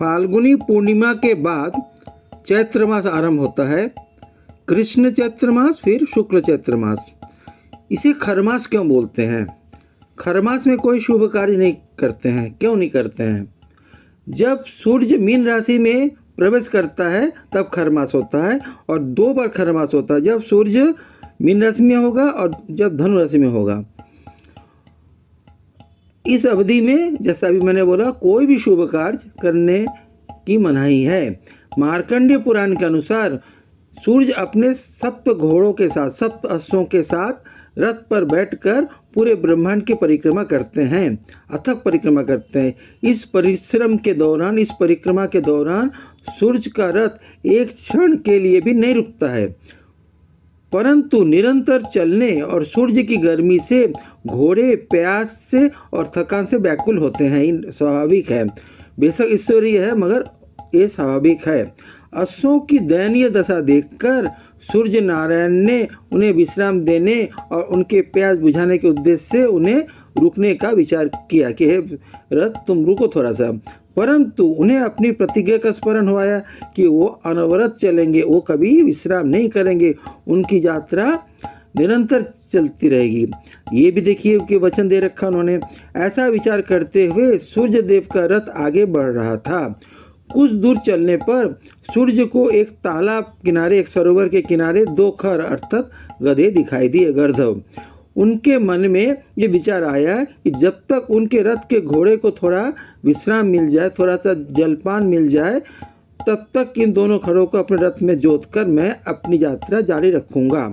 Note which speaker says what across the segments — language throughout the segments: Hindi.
Speaker 1: फाल्गुनी पूर्णिमा के बाद चैत्र मास आरंभ होता है। कृष्ण चैत्र मास, फिर शुक्ल चैत्र मास। इसे खरमास क्यों बोलते हैं? खरमास में कोई शुभ कार्य नहीं करते हैं। क्यों नहीं करते हैं? जब सूर्य मीन राशि में प्रवेश करता है तब खरमास होता है, और 2 बार खरमास होता है, जब सूर्य मीन राशि में होगा और जब धनु राशि में होगा। इस अवधि में जैसा अभी मैंने बोला, कोई भी शुभ कार्य करने की मनाही है। मार्कंडेय पुराण के अनुसार सूर्य अपने सप्त घोड़ों के साथ, सप्त अश्वों के साथ रथ पर बैठकर पूरे ब्रह्मांड की परिक्रमा करते हैं, अथक परिक्रमा करते हैं। इस परिक्रमा के दौरान सूर्य का रथ एक क्षण के लिए भी नहीं रुकता है, परंतु निरंतर चलने और सूर्य की गर्मी से घोड़े प्यास से और थकान से व्याकुल होते हैं। स्वाभाविक है, बेशक ईश्वरीय है, मगर ये स्वाभाविक है। अश्वों की दयनीय दशा देखकर सूर्य नारायण ने उन्हें विश्राम देने और उनके प्यास बुझाने के उद्देश्य से उन्हें रुकने का विचार किया कि हे रथ, तुम रुको थोड़ा सा। परंतु उन्हें अपनी प्रतिज्ञा का स्मरण हुआ कि वो अनवरत चलेंगे, वो कभी विश्राम नहीं करेंगे, उनकी यात्रा निरंतर चलती रहेगी। ये भी देखिए कि वचन दे रखा उन्होंने। ऐसा विचार करते हुए सूर्य देव का रथ आगे बढ़ रहा था। कुछ दूर चलने पर सूर्य को एक तालाब किनारे, एक सरोवर के किनारे 2 खर अर्थात गधे दिखाई दिए, गर्धव। उनके मन में ये विचार आया कि जब तक उनके रथ के घोड़े को थोड़ा विश्राम मिल जाए, थोड़ा सा जलपान मिल जाए, तब तक इन दोनों खरों को अपने रथ में जोतकर मैं अपनी यात्रा जारी रखूंगा।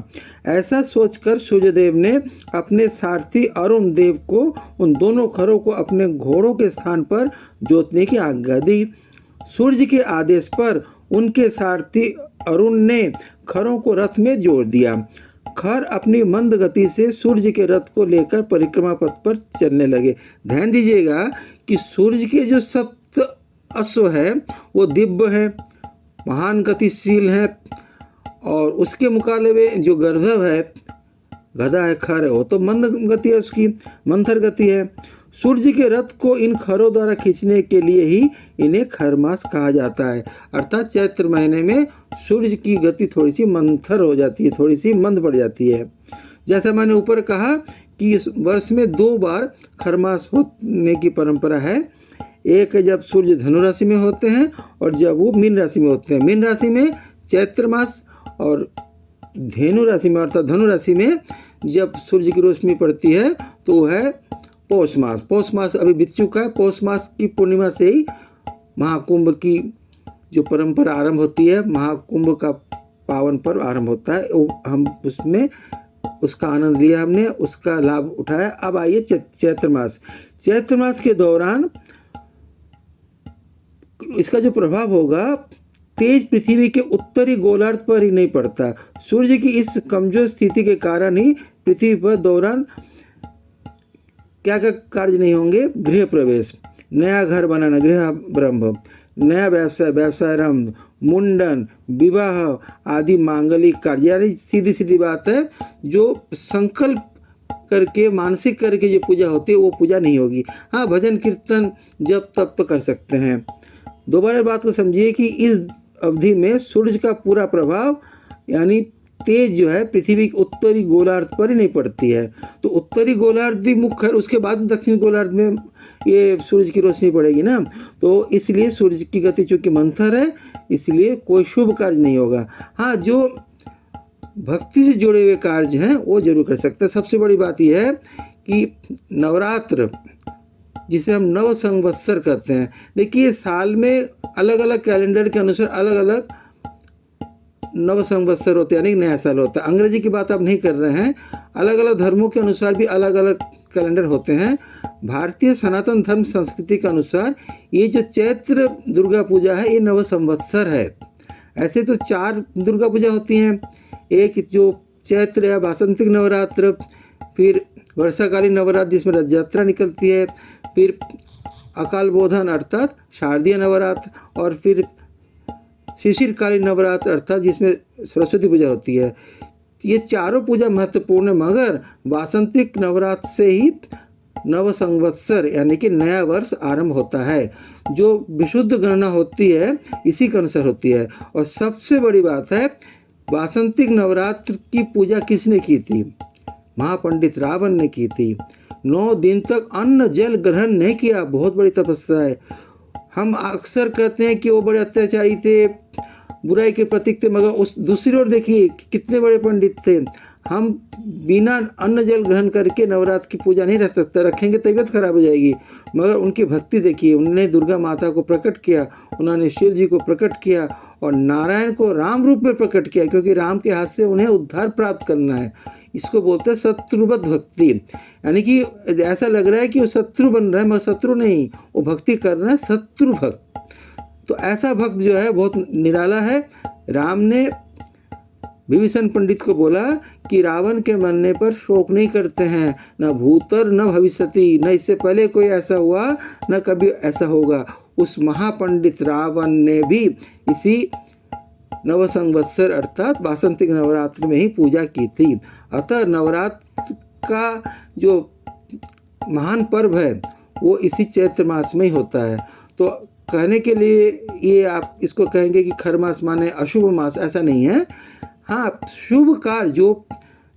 Speaker 1: ऐसा सोचकर सूर्यदेव ने अपने सारथी अरुण देव को उन दोनों खरों को अपने घोड़ों के स्थान पर जोतने की आज्ञा दी। सूर्य के आदेश पर उनके सारथी अरुण ने खरों को रथ में जोड़ दिया। खर अपनी मंद गति से सूर्य के रथ को लेकर परिक्रमा पथ पर चलने लगे। ध्यान दीजिएगा कि सूर्य के जो सप्त अश्व है वो दिव्य है, महान गतिशील है, और उसके मुकाबले जो गर्धव है, गधा है, खर है, वो तो मंद गति है, उसकी मंथर गति है। सूर्य के रथ को इन खरों द्वारा खींचने के लिए ही इन्हें खरमास कहा जाता है। अर्थात चैत्र महीने में सूर्य की गति थोड़ी सी मंथर हो जाती है, थोड़ी सी मंद पड़ जाती है। जैसा मैंने ऊपर कहा कि वर्ष में 2 बार खरमास होने की परंपरा है। एक है जब सूर्य धनु राशि में होते हैं और जब वो मीन राशि में होते हैं। मीन राशि में चैत्र मास और धेनु राशि में अर्थात धनु राशि में जब सूर्य की रोशनी पड़ती है तो वो है पौष मास। पौष मास अभी बीत चुका है। पौष मास की पूर्णिमा से ही महाकुंभ की जो परंपरा आरंभ होती है, महाकुंभ का पावन पर्व आरंभ होता है। हम उसमें उसका आनंद लिया, हमने उसका लाभ उठाया। अब आइए चैत्र मास। चैत्र मास के दौरान इसका जो प्रभाव होगा तेज पृथ्वी के उत्तरी गोलार्ध पर ही नहीं पड़ता। सूर्य की इस कमजोर स्थिति के कारण ही पृथ्वी पर दौरान क्या क्या कार्य नहीं होंगे? गृह प्रवेश, नया घर बनाना, गृह ब्रह्म, नया व्यवसाय, व्यवसायारंभ, मुंडन, विवाह आदि मांगलिक कार्य। यानी सीधी सीधी बात है, जो संकल्प करके मानसिक करके जो पूजा होती है वो पूजा नहीं होगी। हाँ, भजन कीर्तन जब तब तो कर सकते हैं। दोबारा बात को समझिए कि इस अवधि में सूर्य का पूरा प्रभाव यानी तेज जो है पृथ्वी के उत्तरी गोलार्ध पर ही नहीं पड़ती है। तो उत्तरी गोलार्ध ही मुख्य है, उसके बाद दक्षिण गोलार्ध में ये सूर्य की रोशनी पड़ेगी ना। तो इसलिए सूर्य की गति चूँकि मंथर है, इसलिए कोई शुभ कार्य नहीं होगा। हाँ, जो भक्ति से जुड़े हुए कार्य हैं वो जरूर कर सकते हैं। सबसे बड़ी बात यह है कि नवरात्र, जिसे हम नव संवत्सर कहते हैं, देखिए साल में अलग अलग कैलेंडर के अनुसार अलग अलग नव संवत्सर होते हैं, यानी नया साल होता है। अंग्रेजी की बात आप नहीं कर रहे हैं, अलग अलग धर्मों के अनुसार भी अलग अलग कैलेंडर होते हैं। भारतीय सनातन धर्म संस्कृति के अनुसार ये जो चैत्र दुर्गा पूजा है ये नव संवत्सर है। ऐसे तो 4 दुर्गा पूजा होती हैं, एक जो चैत्र या वासंतिक नवरात्र, फिर वर्षाकालीन नवरात्र जिसमें रथ यात्रा निकलती है, फिर अकाल बोधन अर्थात शारदीय नवरात्र, और फिर शिशिरकालीन नवरात्र अर्थात जिसमें सरस्वती पूजा होती है। ये चारों पूजा महत्वपूर्ण है, मगर वासंतिक नवरात्र से ही नव संवत्सर यानी कि नया वर्ष आरंभ होता है। जो विशुद्ध गणना होती है इसी के अनुसार होती है। और सबसे बड़ी बात है, वासंतिक नवरात्र की पूजा किसने की थी? महापंडित रावण ने की थी। 9 दिन तक अन्न जल ग्रहण नहीं किया, बहुत बड़ी तपस्या है। हम अक्सर कहते हैं कि वो बड़े अत्याचारी थे, बुराई के प्रतीक थे, मगर उस दूसरी ओर देखिए कितने बड़े पंडित थे। हम बिना अन्न जल ग्रहण करके नवरात्र की पूजा नहीं रख सकते, रखेंगे तबीयत खराब हो जाएगी। मगर उनकी भक्ति देखिए, उन्होंने दुर्गा माता को प्रकट किया, उन्होंने शिव जी को प्रकट किया और नारायण को राम रूप में प्रकट किया, क्योंकि राम के हाथ से उन्हें उद्धार प्राप्त करना है। इसको बोलते हैं शत्रुवत भक्ति, यानी कि ऐसा लग रहा है कि वो शत्रु बन रहा है, मगर शत्रु नहीं, वो भक्ति कर रहा है शत्रु भक्त। तो ऐसा भक्त जो है बहुत निराला है। राम ने विभीषण पंडित को बोला कि रावण के मरने पर शोक नहीं करते हैं, न भूतर न भविष्यति, न इससे पहले कोई ऐसा हुआ न कभी ऐसा होगा। उस महापंडित रावण ने भी इसी नव संवत्सर अर्थात वासंतिक नवरात्र में ही पूजा की थी। अतः नवरात्र का जो महान पर्व है वो इसी चैत्र मास में ही होता है। तो कहने के लिए ये आप इसको कहेंगे कि खर मास माने अशुभ मास, ऐसा नहीं है। हाँ, शुभ कार्य जो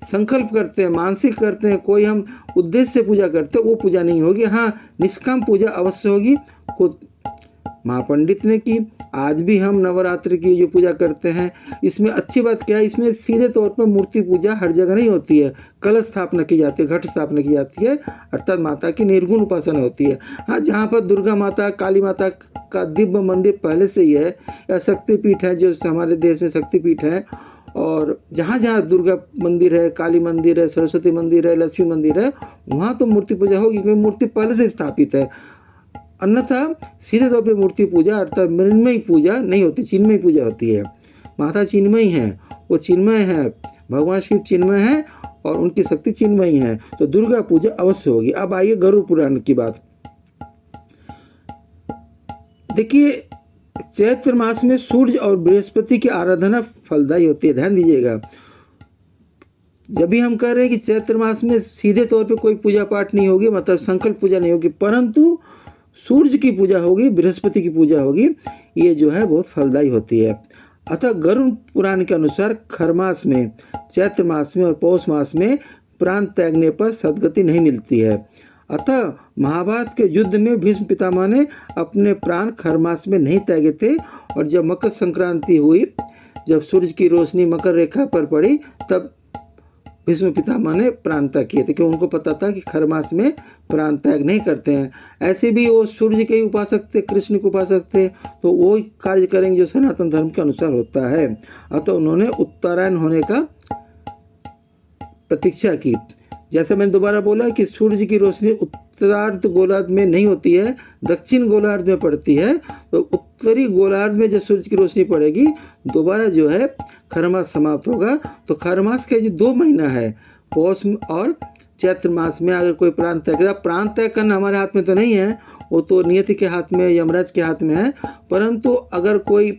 Speaker 1: संकल्प करते हैं, मानसिक करते हैं, कोई हम उद्देश्य से पूजा करते हैं, वो पूजा नहीं होगी। हाँ, निष्काम पूजा अवश्य होगी। खुद महापंडित ने की। आज भी हम नवरात्र की जो पूजा करते हैं, इसमें अच्छी बात क्या है, इसमें सीधे तौर पर मूर्ति पूजा हर जगह नहीं होती है। कलश स्थापना की जाती है, घट स्थापना की जाती है, अर्थात माता की निर्गुण उपासना होती है। हाँ, जहाँ पर दुर्गा माता, काली माता का दिव्य मंदिर पहले से ही है, या शक्तिपीठ है, जो हमारे देश में शक्तिपीठ है, और जहाँ जहाँ दुर्गा मंदिर है, काली मंदिर है, सरस्वती मंदिर है, लक्ष्मी मंदिर है, वहाँ तो मूर्ति पूजा होगी, क्योंकि मूर्ति पहले से स्थापित है। अन्यथा सीधे तौर पर मूर्ति पूजा अर्थात मृण्मयी पूजा नहीं होती, चिन्मयी पूजा होती है। माता चिन्मयी है, वो चिन्मय है, भगवान शिव चिन्मय है और उनकी शक्ति चिन्मयी है, तो दुर्गा पूजा अवश्य होगी। अब आइए गरुड़ पुराण की बात। देखिए, चैत्र मास में सूर्य और बृहस्पति की आराधना फलदायी होती है, ध्यान दीजिएगा। जब भी हम कह रहे हैं कि चैत्र मास में सीधे तौर पे कोई पूजा पाठ नहीं होगी, मतलब संकल्प पूजा नहीं होगी, परंतु सूर्य की पूजा होगी, बृहस्पति की पूजा होगी, ये जो है बहुत फलदायी होती है। अतः गरुड़ पुराण के अनुसार खर मास में, चैत्र मास में और पौष मास में प्राण त्यागने पर सद्गति नहीं मिलती है। अतः महाभारत के युद्ध में भीष्म पितामह ने अपने प्राण खर मास में नहीं त्यागे थे, और जब मकर संक्रांति हुई, जब सूर्य की रोशनी मकर रेखा पर पड़ी, तब भीष्म पितामह ने प्राण त्याग किए थे, क्योंकि उनको पता था कि खर मास में प्राण त्याग नहीं करते हैं। ऐसे भी वो सूर्य के ही उपासक थे, कृष्ण के उपासक थे, तो वो कार्य करेंगे जो सनातन धर्म के अनुसार होता है। अतः उन्होंने उत्तरायण होने का प्रतीक्षा की। जैसे मैंने दोबारा बोला कि सूर्य की रोशनी उत्तरार्ध गोलार्ध में नहीं होती है, दक्षिण गोलार्ध में पड़ती है। तो उत्तरी गोलार्ध में जब सूर्य की रोशनी पड़ेगी, दोबारा जो है खर मास समाप्त होगा। तो खर मास के जो 2 महीना है, पौष और चैत्र मास में अगर कोई प्राण त्याग करेगा, प्राण त्याग करना हमारे हाथ में तो नहीं है, वो तो नियति के हाथ में, यमराज के हाथ में है। परंतु अगर कोई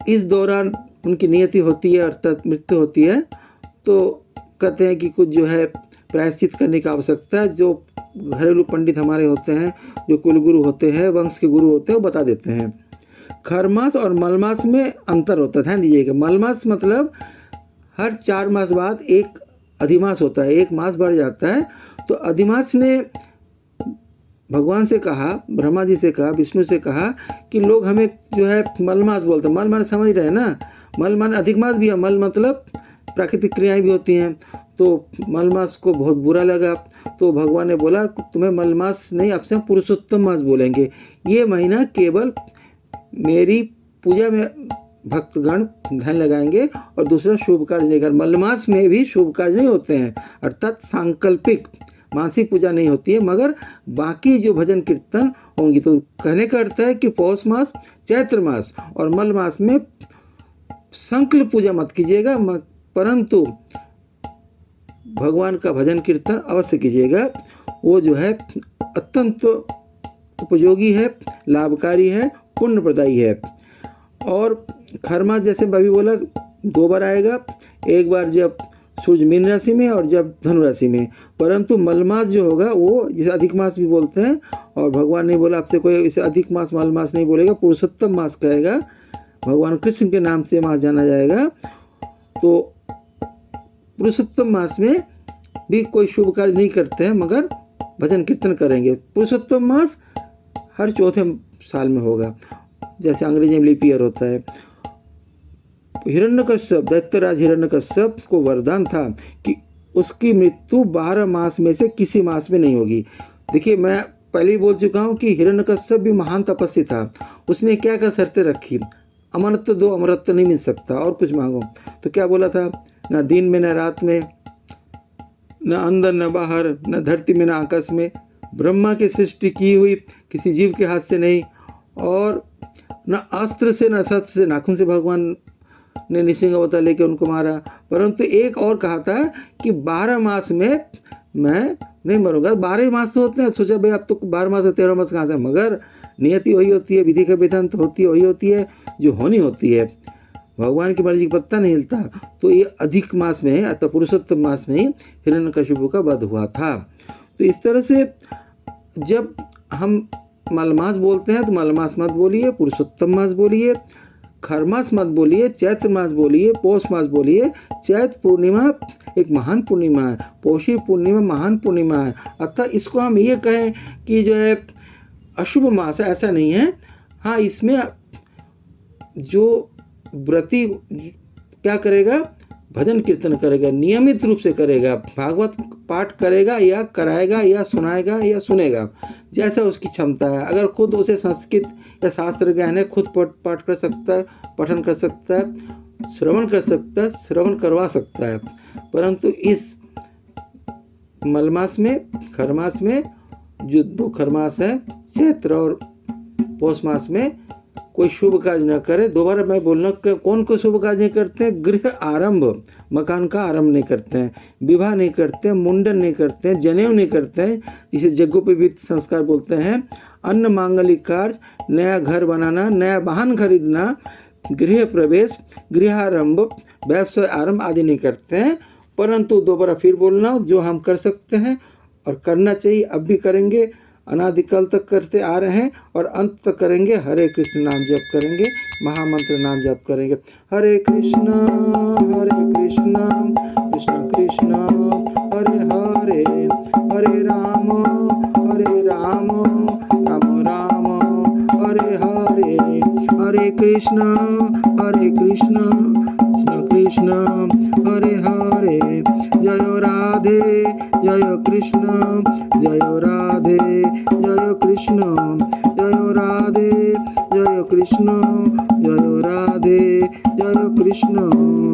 Speaker 1: इस दौरान उनकी नियति होती है अर्थात मृत्यु होती है, तो कहते हैं कि कुछ जो है प्रायश्चित करने की आवश्यकता है। जो घरेलू पंडित हमारे होते हैं, जो कुलगुरु होते हैं, वंश के गुरु होते हैं, वो बता देते हैं। खर मास और मल मास में अंतर होता है, ध्यान दीजिएगा। मल मास मतलब हर 4 मास बाद एक अधिमास होता है, एक मास बढ़ जाता है। तो अधिमास ने भगवान से कहा, ब्रह्मा जी से कहा, विष्णु से कहा कि लोग हमें जो है मल मास बोलते हैं। मल माने समझ रहे हैं ना, मल माने अधिक मास भी है, मल मतलब प्राकृतिक क्रियाएं भी होती हैं। तो मलमास को बहुत बुरा लगा, तो भगवान ने बोला तुम्हें मलमास नहीं, अब से हम पुरुषोत्तम मास बोलेंगे। ये महीना केवल मेरी पूजा में भक्तगण ध्यान लगाएंगे और दूसरा शुभ कार्य नहीं कर। मलमास में भी शुभ कार्य नहीं होते हैं, अर्थात सांकल्पिक मासिक पूजा नहीं होती है, मगर बाकी जो भजन कीर्तन होंगी। तो कहने का अर्थ है कि पौष मास, चैत्र मास और मल मास में संकल्प पूजा मत कीजिएगा, परंतु भगवान का भजन कीर्तन अवश्य कीजिएगा। वो जो है अत्यंत उपयोगी है, लाभकारी है, पुण्यप्रदायी है। और खर मास जैसे मैं अभी बोला 2 बार आएगा। एक बार जब सूर्य मीन राशि में और जब धनु राशि में। परंतु मलमास जो होगा वो जिसे अधिक मास भी बोलते हैं, और भगवान ने बोला आपसे कोई इसे अधिक मास मलमास नहीं बोलेगा, पुरुषोत्तम मास कहेगा, भगवान कृष्ण के नाम से मास जाना जाएगा। तो पुरुषोत्तम मास में भी कोई शुभ कार्य नहीं करते हैं मगर भजन कीर्तन करेंगे। पुरुषोत्तम मास हर चौथे साल में होगा, जैसे अंग्रेजी में लीप ईयर होता है। हिरण्यकश्यप, दैत्यराज हिरण्यकश्यप को वरदान था कि उसकी मृत्यु 12 मास में से किसी मास में नहीं होगी। देखिए, मैं पहले ही बोल चुका हूँ कि हिरण्यकश्यप भी महान तपस्वी था। उसने क्या क्या शर्तें रखी, अमरत्व दो, अमरत्व नहीं मिल सकता, और कुछ मांगो। तो क्या बोला था, न दिन में न रात में, न अंदर न बाहर, न धरती में न आकाश में, ब्रह्मा की सृष्टि की हुई किसी जीव के हाथ से नहीं, और न अस्त्र से न शस्त्र से, नाखून से भगवान ने नृसिंह अवतार लेके उनको मारा। परंतु एक और कहा था कि 12 मास में मैं नहीं मरूंगा। 12 मास तो होते हैं, सोचा भाई अब तो 12 मास 13 मास कहाँ से, मगर नियति वही होती है, विधि का विधान तो होती है, वही होती है जो होनी होती है। भगवान की मर्जी का पत्ता नहीं हिलता। तो ये अधिक मास में अर्थात पुरुषोत्तम मास में ही हिरण्यकशिपु का वध हुआ था। तो इस तरह से जब हम मलमास बोलते हैं तो मलमास मत बोलिए, पुरुषोत्तम मास बोलिए, खरमास मत बोलिए, चैत्र मास बोलिए, पौष मास बोलिए। चैत्र पूर्णिमा एक महान पूर्णिमा है, पौषी पूर्णिमा महान पूर्णिमा है। अतः इसको हम ये कहें कि जो है अशुभ मास है, ऐसा नहीं है। हाँ, इसमें जो व्रती क्या करेगा, भजन कीर्तन करेगा, नियमित रूप से करेगा, भागवत पाठ करेगा या कराएगा या सुनाएगा या सुनेगा, जैसा उसकी क्षमता है। अगर खुद उसे संस्कृत या शास्त्र ज्ञान है, खुद पाठ कर सकता है, पठन कर सकता है, श्रवण कर सकता है, श्रवण करवा सकता है। परंतु इस मलमास में, खरमास में, जो 2 खरमास है, चैत्र और पौष मास में कोई शुभ कार्य न करे। दोबारा मैं बोलना, कौन को शुभ कार्य नहीं करते हैं, गृह आरंभ, मकान का आरंभ नहीं करते हैं, विवाह नहीं करते हैं, मुंडन नहीं करते हैं, जनेऊ नहीं करते हैं, जिसे यज्ञोपवीत संस्कार बोलते हैं, अन्न मांगलिक कार्य, नया घर बनाना, नया वाहन खरीदना, गृह प्रवेश, गृहारंभ, व्यवसाय आरंभ आदि नहीं करते हैं। परंतु दोबारा फिर बोलना, जो हम कर सकते हैं और करना चाहिए, अब भी करेंगे, अनादिकाल तक करते आ रहे हैं और अंत तक करेंगे। हरे कृष्ण नाम जप करेंगे, महामंत्र नाम जप करेंगे। हरे कृष्ण कृष्ण कृष्ण हरे हरे, हरे राम राम राम हरे हरे, हरे कृष्ण कृष्ण कृष्ण हरे हरे। जय राधे जय कृष्ण, जय राधे जय कृष्ण, जय राधे जय कृष्ण, जय राधे जय कृष्ण।